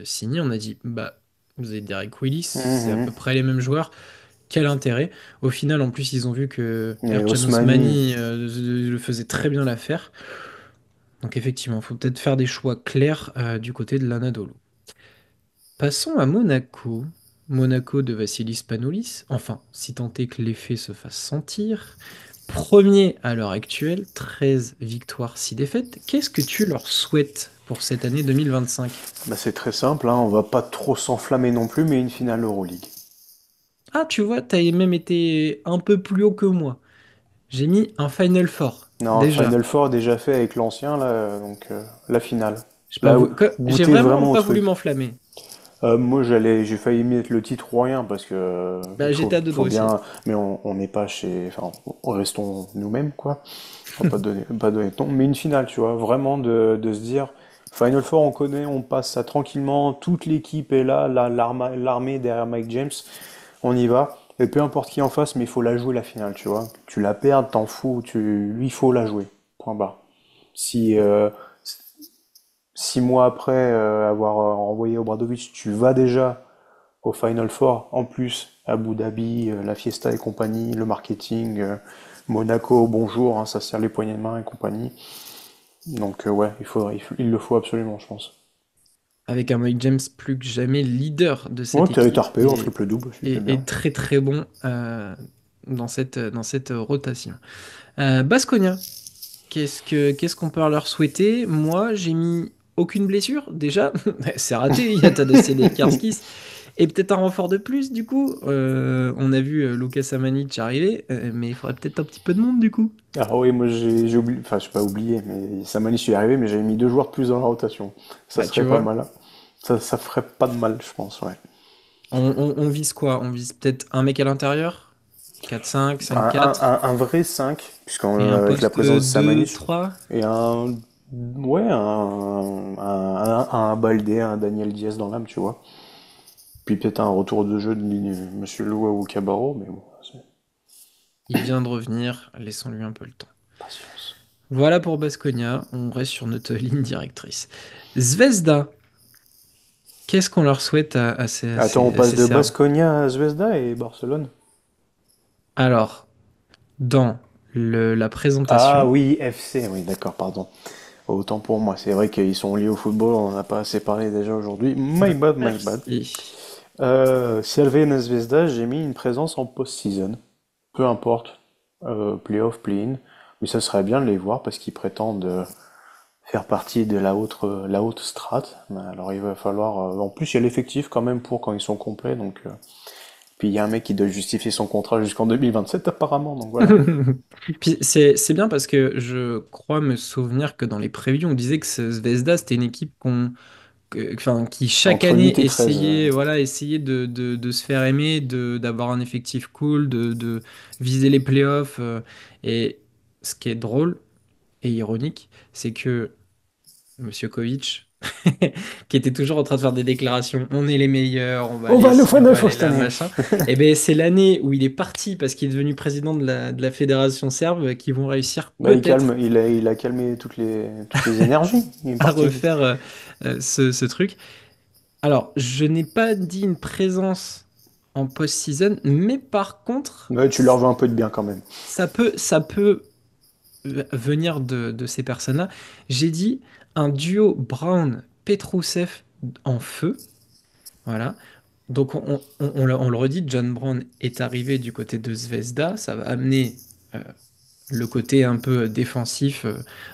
signer, on a dit, bah, vous avez Derek Willis, c'est à Mhm. peu près les mêmes joueurs, quel intérêt? Au final, en plus, ils ont vu que Et Ercan Osmani, Osmani le faisait très bien l'affaire. Donc effectivement, il faut peut-être faire des choix clairs du côté de l'Anadolu. Passons à Monaco. Monaco de Vassilis Spanoulis, enfin, si tant est que l'effet se fasse sentir. Premier à l'heure actuelle, 13 victoires, 6 défaites. Qu'est-ce que tu leur souhaites pour cette année 2025? c'est très simple, hein, on va pas trop s'enflammer non plus, mais une finale Euroleague. Ah, tu vois, t'as même été un peu plus haut que moi. J'ai mis un Final Four, Non, déjà. Final Four déjà fait avec l'ancien, là, donc la finale. J'ai pas Là, vou- J'ai goûter vraiment vraiment au pas voulu truc. m'enflammer. Moi, j'ai failli mettre le titre ou rien parce que Bah, j'étais à deux faut doigts aussi. bien, mais on n'est pas chez, enfin, restons nous-mêmes, quoi. On va pas donner de ton, mais une finale, tu vois, vraiment de se dire, Final Four, on connaît, on passe ça tranquillement, toute l'équipe est là, l'armée derrière Mike James, on y va, et peu importe qui en face, mais il faut la jouer la finale, tu vois. Tu la perds, t'en fous, lui, il faut la jouer. Point barre. Si 6 mois après avoir envoyé Obradovic, tu vas déjà au Final Four, en plus Abu Dhabi, la Fiesta et compagnie, le marketing, Monaco, bonjour, hein, ça serre les poignées de main et compagnie. Donc ouais, il le faut absolument, je pense. Avec un Mike James plus que jamais leader de Ouais, cette t'as été équipe RPO en triple-double, c'était et bien. très très bon dans cette rotation. Baskonia, qu'est-ce qu'on peut leur souhaiter? Moi, j'ai mis aucune blessure, déjà. C'est raté, il y a Tadeusz Karskis. Et peut-être un renfort de plus, du coup. On a vu Lucas Samanic arriver, mais il faudrait peut-être un petit peu de monde, du coup. Ah oui, moi j'ai oublié, enfin je suis pas oublié, mais Samani, je suis arrivé, mais j'avais mis 2 joueurs de plus dans la rotation. Ça Bah, tu serait pas vois, mal, hein. Ça ferait pas de mal, je pense, ouais. on vise quoi? On vise peut-être un mec à l'intérieur? 4-5, Un, 5-4. un vrai 5 Et un avec la poste présence de deux Samanic, trois. et ouais, un Baldé, un Daniel Diaz dans l'âme, tu vois. Puis peut-être un retour de jeu de Monsieur Loua ou Cabarro, mais bon, c'est Il vient de revenir, laissons-lui un peu le temps. patience. Voilà pour Baskonia, on reste sur notre ligne directrice. Zvezda, qu'est-ce qu'on leur souhaite Attends, on à passe ces de Serbes? Baskonia à Zvezda et Barcelone? Alors, dans la Ah présentation, oui, FC, oui, d'accord, pardon. Autant pour moi, c'est vrai qu'ils sont liés au football, on n'en a pas assez parlé déjà aujourd'hui. My bad, my bad. merci. Crvena Zvezda, j'ai mis une présence en post-season. Peu importe, playoff, play-in, mais ça serait bien de les voir parce qu'ils prétendent faire partie de la haute strate. Mais alors il va falloir. En plus, il y a l'effectif quand même pour quand ils sont complets, donc. Puis il y a un mec qui doit justifier son contrat jusqu'en 2027 apparemment, donc voilà. Puis c'est bien parce que je crois me souvenir que dans les previews, on disait que ce Zvezda, c'était une équipe enfin, qui chaque Entre 8 année et 13. essayait de se faire aimer, d'avoir un effectif cool, de viser les playoffs. Et ce qui est drôle et ironique, c'est que Monsieur Kovic, qui était toujours en train de faire des déclarations, on est les meilleurs, on va On aller va aller au ici, on Final va Four aller cette là, année. machin. Et ben c'est l'année où il est parti parce qu'il est devenu président de la fédération serbe qui vont réussir Bah, peut-être il a calmé toutes les énergies. Il est à parti. refaire ce truc. Alors, je n'ai pas dit une présence en post-season, mais par contre, Ouais, tu leur veux un peu de bien quand même. ça peut venir de ces personnes-là. J'ai dit un duo Brown-Petrousev en feu. Voilà. Donc, on le redit, John Brown est arrivé du côté de Zvezda. Ça va amener le côté un peu défensif,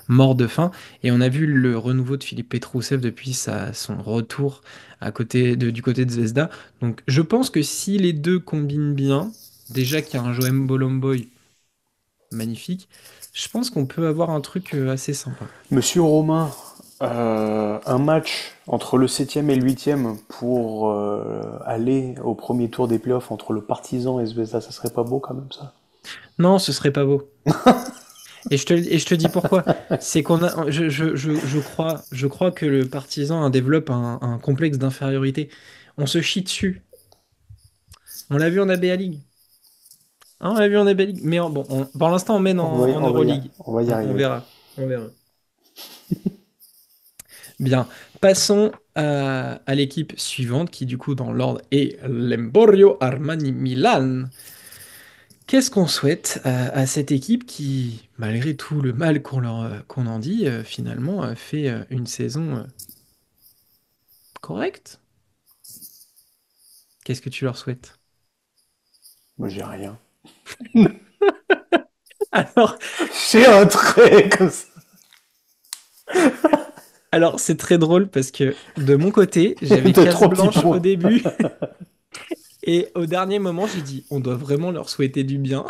mort de faim. Et on a vu le renouveau de Philippe Petrousev depuis son retour du côté de Zvezda. Donc je pense que si les deux combinent bien, déjà qu'il y a un Joem Bolomboy magnifique, je pense qu'on peut avoir un truc assez sympa. Monsieur Romain, un match entre le septième et le huitième pour aller au premier tour des playoffs entre le Partizan et Zvezda, ça serait pas beau quand même ça? Non, ce serait pas beau. Et je te dis pourquoi. C'est qu'on a, je crois que le partisan développe un complexe d'infériorité. On se chie dessus. On l'a vu en ABA League. Ah, on l'a vu en ABA League. Mais bon, pour l'instant, on mène en Euroleague. On va y On arriver. verra. On verra. Bien. Passons à l'équipe suivante, qui du coup, dans l'ordre, est l'Emporio Armani Milan. Qu'est-ce qu'on souhaite à cette équipe qui, malgré tout le mal qu'on en dit, finalement, fait une saison correcte? Qu'est-ce que tu leur souhaites? Moi j'ai rien. Alors, J'ai un trait comme ça. alors c'est très drôle parce que de mon côté, j'avais De case 3 petits blanche au points. début. Et au dernier moment, j'ai dit, on doit vraiment leur souhaiter du bien.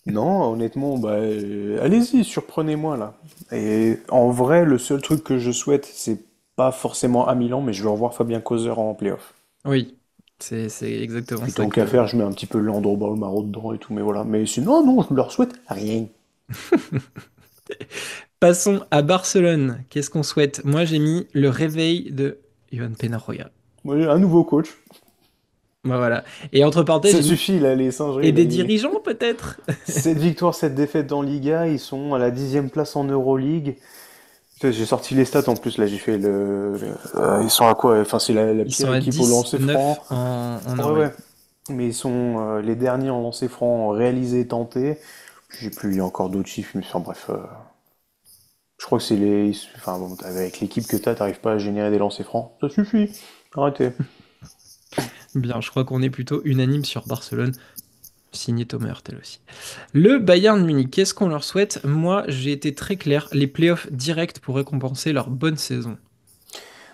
Non, honnêtement, bah, allez-y, surprenez-moi là. Et en vrai, le seul truc que je souhaite, c'est pas forcément à Milan, mais je veux revoir Fabien Causer en playoff. Oui, c'est exactement Puis ça tant qu'à que... faire, je mets un petit peu Leandro Balmaro dedans et tout, mais voilà. Mais sinon, non, je leur souhaite rien. Passons à Barcelone. Qu'est-ce qu'on souhaite? Moi, j'ai mis le réveil de Johan Penarroya. Ouais, un nouveau coach. Bah, voilà. Et entre parenthèses, Ça j'ai mis suffit, là, les singeries, et là. des dirigeants peut-être? 7 victoires, 7 défaites en Liga, ils sont à la 10e place en Euroleague. Putain, j'ai sorti les stats en plus, là, j'ai fait ils sont à quoi? Enfin, c'est la Ils pire sont à équipe au lancer franc. 10-9 en Ouais, ouais. Euroleague. Mais ils sont les derniers en lancer franc réalisés, tentés. J'ai plus, il y a encore d'autres chiffres, mais enfin bref. Je crois que c'est les. Enfin bon, avec l'équipe que t'arrives pas à générer des lancers francs. Ça suffit. Arrêtez. Bien, je crois qu'on est plutôt unanime sur Barcelone. Signé Thomas Hurtel aussi. Le Bayern Munich, qu'est-ce qu'on leur souhaite? Moi, j'ai été très clair. Les playoffs directs pour récompenser leur bonne saison.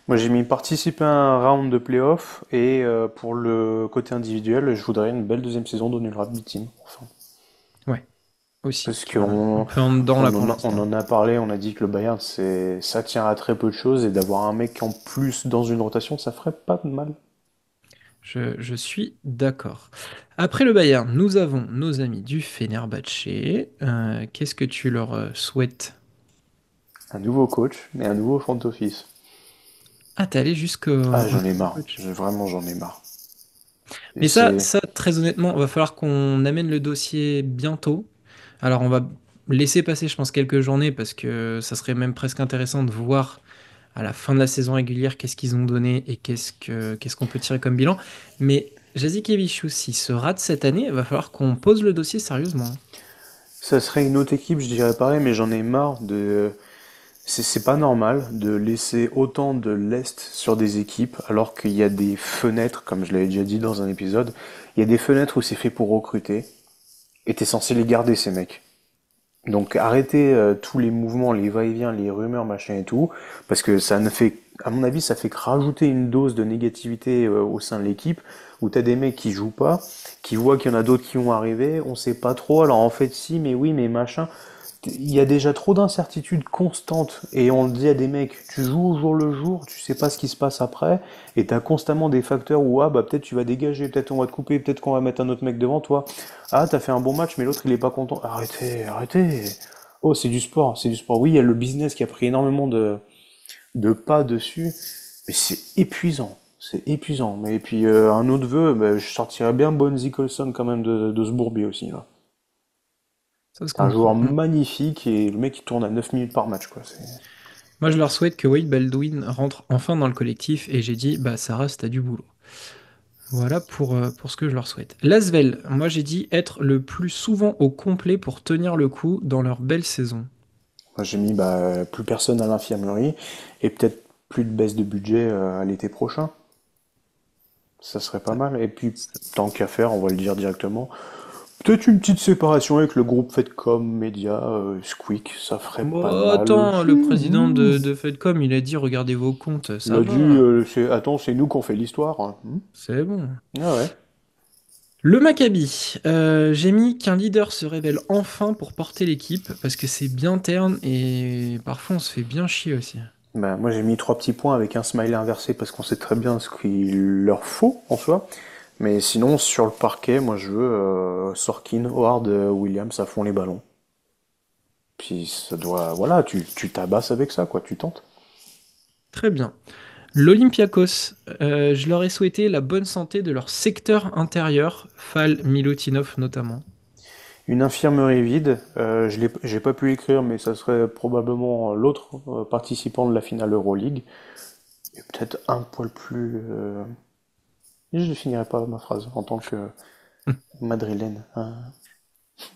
Moi j'ai mis participer à un round de playoff et pour le côté individuel, je voudrais une belle deuxième saison d'Onur Team. Enfin, Ouais, aussi. parce Un qu'on peu en dedans là pour on l'instant. en a parlé, on a dit que le Bayern ça tient à très peu de choses et d'avoir un mec en plus dans une rotation, ça ferait pas de mal. Je suis d'accord. Après le Bayern, nous avons nos amis du Fenerbahçe. Qu'est-ce que tu leur souhaites? Un nouveau coach et un nouveau front office. Ah, t'es allé jusqu'au Ah, au j'en ai marre. coach. Vraiment, j'en ai marre. Mais C'est très honnêtement, va falloir qu'on amène le dossier bientôt. Alors, on va laisser passer, je pense, quelques journées parce que ça serait même presque intéressant de voir à la fin de la saison régulière qu'est-ce qu'ils ont donné et qu'est-ce qu'on peut tirer comme bilan. Mais Jasikevicius, s'il se rate cette année, il va falloir qu'on pose le dossier sérieusement. Ça serait une autre équipe, je dirais pareil, mais j'en ai marre de. C'est pas normal de laisser autant de lest sur des équipes alors qu'il y a des fenêtres, comme je l'avais déjà dit dans un épisode, il y a des fenêtres où c'est fait pour recruter et t'es censé les garder ces mecs. Donc arrêtez tous les mouvements, les va-et-vient, les rumeurs, machin et tout, parce que ça ne fait, à mon avis, ça fait que rajouter une dose de négativité au sein de l'équipe, où t'as des mecs qui jouent pas, qui voient qu'il y en a d'autres qui vont arriver, on sait pas trop, alors en fait si, mais oui, mais machin. Il y a déjà trop d'incertitudes constantes et on le dit à des mecs, tu joues au jour le jour, tu sais pas ce qui se passe après et t'as constamment des facteurs où ah bah peut-être tu vas dégager, peut-être on va te couper, peut-être qu'on va mettre un autre mec devant toi. Ah t'as fait un bon match mais l'autre il est pas content. Arrêtez, arrêtez. Oh c'est du sport, c'est du sport. Oui il y a le business qui a pris énormément de pas dessus, mais c'est épuisant. C'est épuisant. Mais et puis un autre vœu, bah, je sortirais bien Bonzi Colson quand même de ce bourbier aussi là. Ça se Un joueur comprend. magnifique et le mec il tourne à 9 minutes par match quoi. Moi, je leur souhaite que Wade Baldwin rentre enfin dans le collectif et j'ai dit, bah, Sarah, t'as du boulot. Voilà pour ce que je leur souhaite. L'Asvel, moi j'ai dit être le plus souvent au complet pour tenir le coup dans leur belle saison. Moi j'ai mis bah, plus personne à l'infirmerie et peut-être plus de baisse de budget à l'été prochain. Ça serait pas Ça- mal. Et puis ça- tant qu'à faire, on va le dire directement. Peut-être une petite séparation avec le groupe Fedcom, Média, Squeak, ça ferait pas de Bon, mal attends, aussi. le président de Fedcom, il a dit regardez vos comptes, Il ça a dit, va, attends, c'est nous qu'on fait l'histoire, hein. c'est bon. Ah ouais. Le Maccabi, j'ai mis qu'un leader se révèle enfin pour porter l'équipe parce que c'est bien terne et parfois on se fait bien chier aussi. Ben, moi j'ai mis 3 petits points avec un smiley inversé parce qu'on sait très bien ce qu'il leur faut en soi. Mais sinon, sur le parquet, moi je veux Sorkin, Howard, Williams à fond les ballons. Puis ça doit. Voilà, tu tabasses avec ça, quoi, tu tentes. Très bien. L'Olympiakos, je leur ai souhaité la bonne santé de leur secteur intérieur, Fall, Milutinov notamment. Une infirmerie vide, j'ai pas pu écrire, mais ça serait probablement l'autre participant de la finale Euroleague. Et peut-être un poil plus. Je ne finirai pas ma phrase en tant que madrilène, hein.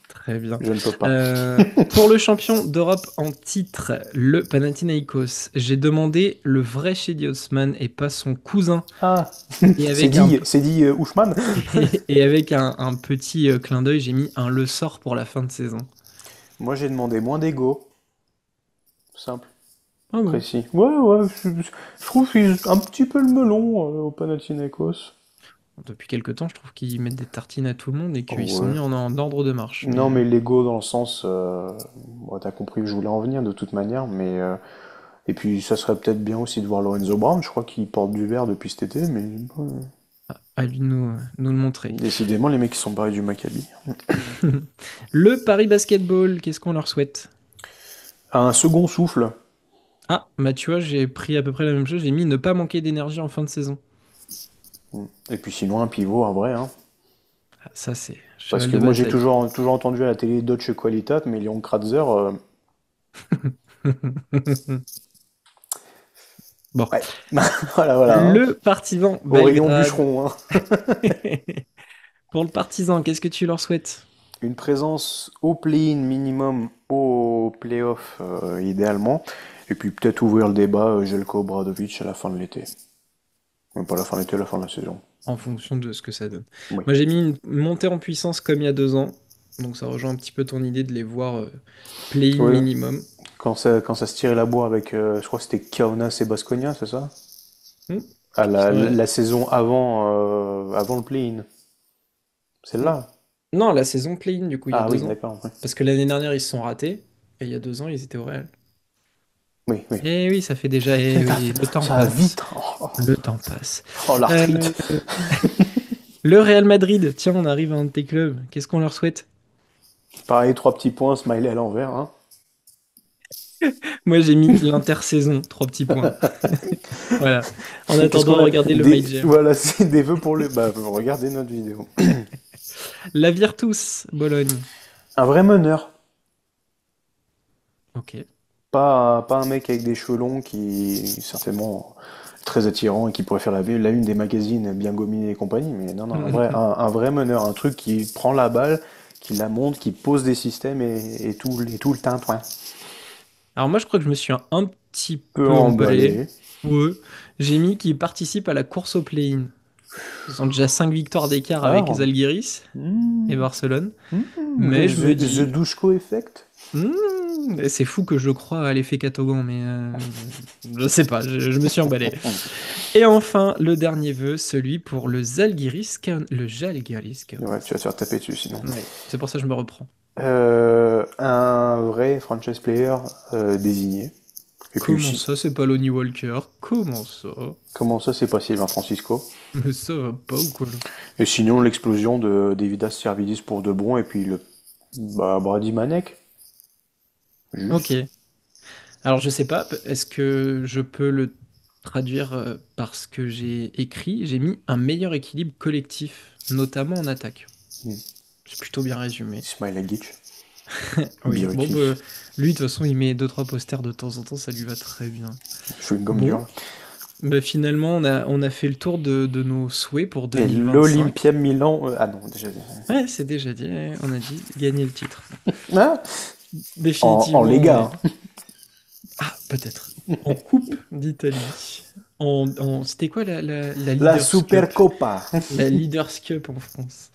Très bien. Je ne peux pas. Pour le champion d'Europe en titre, le Panathinaikos, j'ai demandé le vrai Shedi Osman et pas son cousin. Ah, Et avec un, c'est dit Ousmane. et avec un petit clin d'œil, j'ai mis un le sort pour la fin de saison. Moi j'ai demandé moins d'ego, simple, Ah bon. précis. Ouais, ouais, je trouve qu'ils un petit peu le melon au Panathinaikos. Depuis quelque temps, je trouve qu'ils mettent des tartines à tout le monde et qu'ils Oh, sont ouais. mis en ordre de marche. Non, Mais mais l'ego dans le sens, bon, t'as compris que je voulais en venir de toute manière, mais Et puis ça serait peut-être bien aussi de voir Lorenzo Brown, je crois qu'il porte du vert depuis cet été, mais À lui de nous le montrer. décidément les mecs qui sont barrés du Maccabi. Le Paris Basketball, qu'est-ce qu'on leur souhaite? Un second souffle. Ah, bah tu vois, j'ai pris à peu près la même chose. J'ai mis ne pas manquer d'énergie en fin de saison. Et puis sinon un pivot, un vrai. Hein. Ah, ça, c'est Parce cheval que de moi j'ai bataille. toujours entendu à la télé Deutsche Qualität, mais Leon Kratzer, Bon. ouais. Voilà, voilà. Hein. Le Partizan Au rayon Belgrade. bûcheron. Hein. Pour le Partizan, qu'est-ce que tu leur souhaites? Une présence au play-in minimum, au play-off idéalement. Et puis peut-être ouvrir le débat Jelko Obradovic à la fin de l'été. Pas la fin de l'été, la fin de la saison. En fonction de ce que ça donne. Oui. Moi, j'ai mis une montée en puissance comme il y a 2 ans. Donc, ça rejoint un petit peu ton idée de les voir play-in Oui. minimum. Quand ça se tirait la bourre avec, je crois que c'était Kaunas et Baskonia, c'est ça? Hmm, À la, ça- la saison avant le play-in. Celle-là. Non, la saison play-in, du coup, il y a Ah oui, 2 ans. d'accord. Ouais. Parce que l'année dernière, ils se sont ratés. Et il y a 2 ans, ils étaient au Real. Oui, oui. Eh oui, ça fait déjà. Eh Putain, oui, le temps ça va passe. vite. Oh, Le temps passe. oh, l'arthrite. Euh, le Real Madrid, tiens, on arrive à un de tes clubs. Qu'est-ce qu'on leur souhaite? Pareil, 3 petits points, smiley à l'envers. Hein. Moi, j'ai mis l'intersaison, 3 petits points. Voilà. En Qu'est-ce attendant, qu'on a regardez le My Jam. Voilà, c'est des vœux pour le. Bah, regardez notre vidéo. La Virtus, Bologne. Un vrai meneur. Ok. Pas un mec avec des cheveux longs qui est certainement très attirant et qui pourrait faire la une des magazines bien gominés et compagnie, mais non, non, un vrai meneur, un truc qui prend la balle, qui la monte, qui pose des systèmes et tout le tintouin. Alors moi, je crois que je me suis un petit Peu peu emballé. emballé. Ouais. J'ai mis qui participe à la course au play-in. Ils ont déjà 5 victoires d'écart avec Ah, Zalgiris et hmm, Barcelone. the, Mais je me the dis, Dushko effect. c'est fou que je crois à l'effet Catogan, mais je sais pas, je me suis emballé. Et enfin, le dernier vœu, celui pour le Zalgiris, le Žalgiris Ouais, Kaunas. tu vas te faire taper dessus sinon. Ouais, c'est pour ça que je me reprends. Un vrai franchise player désigné. Et puis Comment aussi, ça, c'est pas Lonnie Walker? Comment ça? comment ça c'est pas Sylvain Francisco? Mais ça va pas ou quoi là? Et sinon, l'explosion de Davidas Servidis pour De Bon, et puis Brady Manek. Ok. Juste. Alors je sais pas, est-ce que je peux le traduire par ce que j'ai écrit? J'ai mis un meilleur équilibre collectif, notamment en attaque. Hmm. C'est plutôt bien résumé. Ismail Agic. Oui, bon, Biruti. bah, lui, de toute façon, il met 2-3 posters de temps en temps, ça lui va très bien. Chewing Gum Bon, dur. bah, finalement, on a fait le tour de nos souhaits pour Et 2025. l'Olympia Milan. Ah non, déjà. Ouais, c'est déjà dit, hein, on a dit gagner le titre. Ah, en Définitivement, on est... Lega. Hein. Ah, peut-être. En Coupe d'Italie. C'était quoi la La Leaders Cup? Supercopa. La Leaders Cup en France.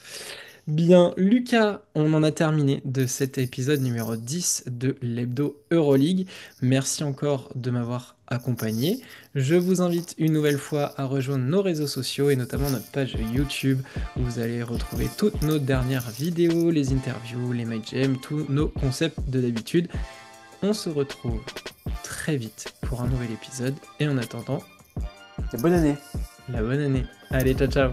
Bien, Lucas, on en a terminé de cet épisode numéro 10 de l'Hebdo Euroleague. Merci encore de m'avoir accompagné. Je vous invite une nouvelle fois à rejoindre nos réseaux sociaux et notamment notre page YouTube où vous allez retrouver toutes nos dernières vidéos, les interviews, les My Jam, tous nos concepts de d'habitude. On se retrouve très vite pour un nouvel épisode et en attendant, Et bonne année. la bonne année. Allez, ciao ciao.